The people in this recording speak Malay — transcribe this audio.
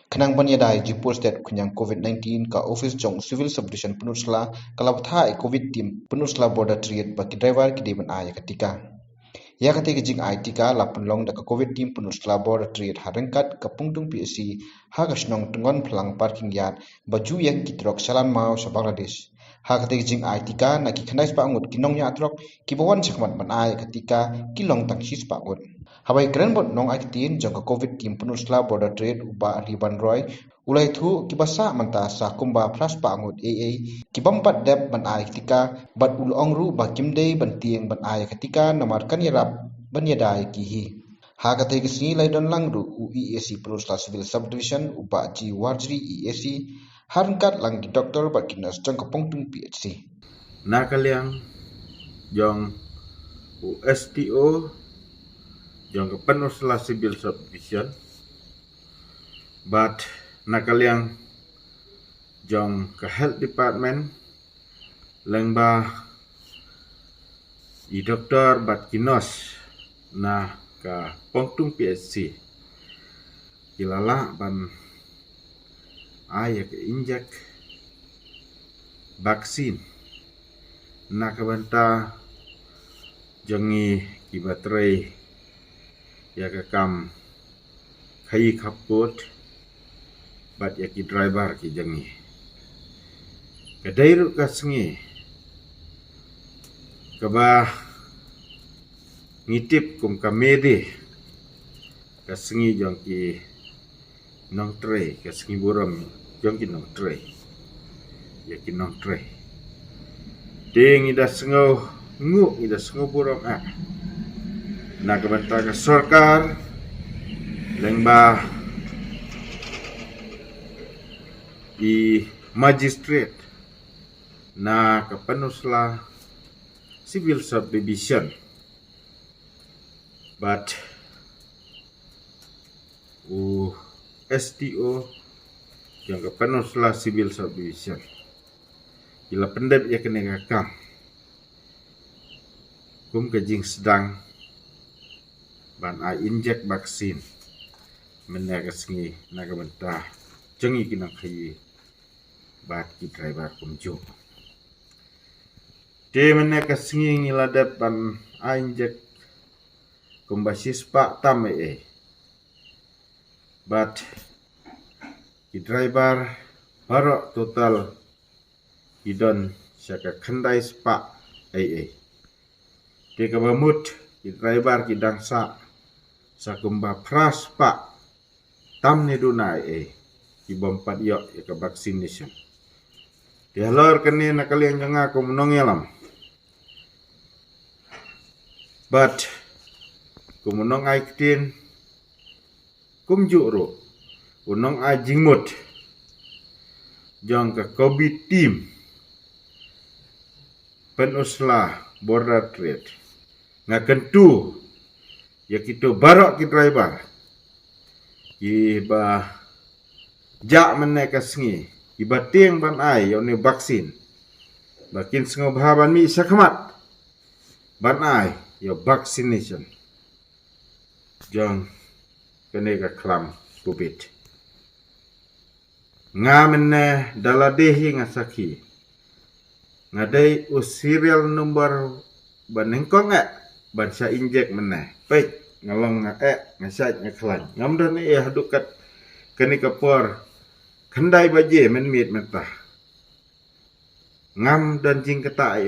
Kenang banyadai Jipur State kunyang COVID-19 ka office jong civil subdivision Penursla kalabtha COVID team Penursla border triad baki driver ki deban aya ketika. Ya ketika jing ai tika lapun long da ka COVID team Penursla border triad harengkat ka pungtung PSC hagasnong tungon pelang parking yard baju yang kitrok salan mau sa Bangladesh. Ha ketika jing ai tika na ki khandai pa ngut kinong ya atrok ki bawan sakmat ban aya ketika kilong tang his pa ngut. Habai keren bot nong ai tin jong ka COVID team Penursla border trade uba riban roy ulai thu kibasa manta sa kumba pras pa ngut kibampat dep ban ai ketika bat ul ongru ba kimdei ban tieng ban ai ketika namar kan yarap ban yadai ki hi ha ka te kisi lai don langru UEAC Penursla civil subdivision uba ji warjri EAC harkat lang di doktor bat kinas jong ka pongtung PHC nakaliang jong USTO jong ke Penursla civil subdivision but nakaliang jong ke health department lengba i doktor bat kinos na ka pongtung PSC kilala ban aya ke injek vaksin na kabanta jongi kibatrai ya kam khai kaput bat ya ki driver ki jangi kadairu kasengi kaba ngitip kum kamedi kasengi jong ki nong tray kasengi buram jong ki nong tray ya ki nong tray ding ida sengo ngu ida sengo buram na kabanta ka sarkar lengba i magistrate na ka Penursla civil subdivision but STO yang ka Penursla civil subdivision ila pendep ya kena kam kum kajing sedang ban a injek vaksin menaga sengi naga mentah jengi kinang khai bat ki driver kumjo de menaga sengi ngiladap ban a injek kumbasis pak tam but ki driver baro total idon syaka khandai spa de kabamut ki driver ki dangsa sakumba pras pa tam ni dunai ki bompat yo ka vaccination di halor kene nakalian janga ko menongelam but kumunong ai ktin kumjuro unong ai jingmut jong ka COVID team Penursla border trade ngakentu ya kita barok ki driver ki ba ja meneka sengi ki bateng ban ai yo ne vaksin bakin sengo bahaban mi sakmat ban ai yo vaccination jong kene ka klam covid ngamene daladehi ngasaki ngadai serial number banengkong ban sa injek meneh pek ngalong ngasaj ngaklan ngamdan hadukat kani kapor khandai baje men mit mentah ngam dan jing kata